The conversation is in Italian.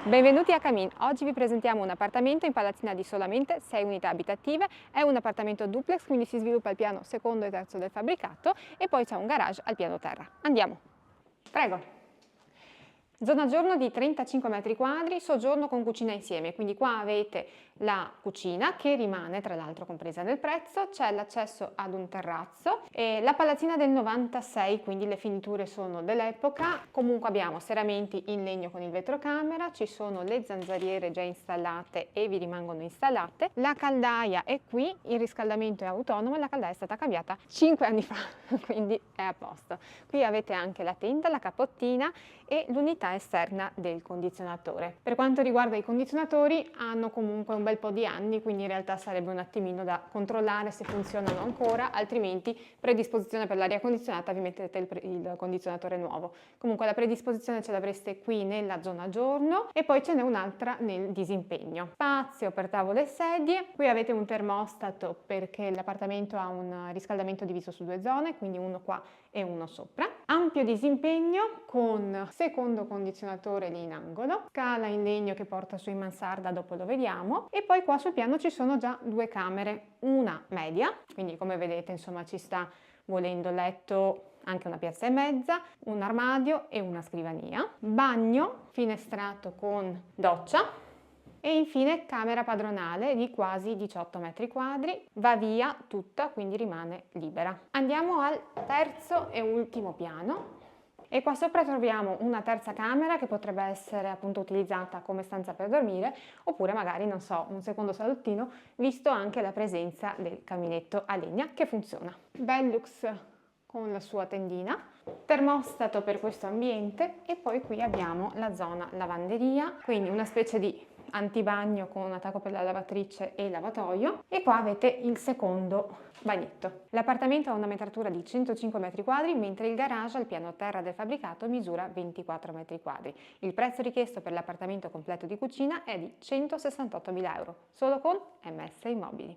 Benvenuti a Camin. Oggi vi presentiamo un appartamento in palazzina di solamente 6 unità abitative. È un appartamento duplex, quindi si sviluppa il piano secondo e terzo del fabbricato e poi c'è un garage al piano terra. Andiamo. Prego. Zona giorno di 35 metri quadri, soggiorno con cucina insieme, quindi qua avete la cucina che rimane tra l'altro compresa nel prezzo, c'è l'accesso ad un terrazzo, e la palazzina del 96, quindi le finiture sono dell'epoca. Comunque abbiamo serramenti in legno con il vetrocamera, ci sono le zanzariere già installate e vi rimangono installate, la caldaia è qui, il riscaldamento è autonomo e la caldaia è stata cambiata 5 anni fa, quindi è a posto. Qui avete anche la tenda, la capottina e l'unità esterna del condizionatore. Per quanto riguarda i condizionatori hanno comunque un bel po' di anni, quindi in realtà sarebbe un attimino da controllare se funzionano ancora, altrimenti predisposizione per l'aria condizionata, vi mettete il condizionatore nuovo. Comunque la predisposizione ce l'avreste qui nella zona giorno e poi ce n'è un'altra nel disimpegno. Spazio per tavole e sedie, qui avete un termostato perché l'appartamento ha un riscaldamento diviso su due zone, quindi uno qua e uno sopra. Ampio disimpegno con secondo condizionatore lì in angolo, scala in legno che porta su in mansarda, dopo lo vediamo, e poi qua sul piano ci sono già due camere, una media, quindi come vedete insomma ci sta volendo letto, anche una piazza e mezza, un armadio e una scrivania, bagno finestrato con doccia. E infine camera padronale di quasi 18 metri quadri, va via tutta, quindi rimane libera. Andiamo al terzo e ultimo piano e qua sopra troviamo una terza camera che potrebbe essere appunto utilizzata come stanza per dormire oppure magari, non so, un secondo salottino, visto anche la presenza del caminetto a legna che funziona. Bellux con la sua tendina, termostato per questo ambiente e poi qui abbiamo la zona lavanderia, quindi una specie di antibagno con un attacco per la lavatrice e il lavatoio, e qua avete il secondo bagnetto. L'appartamento ha una metratura di 105 metri quadri, mentre il garage al piano terra del fabbricato misura 24 metri quadri. Il prezzo richiesto per l'appartamento completo di cucina è di 168.000 euro, solo con MS Immobili.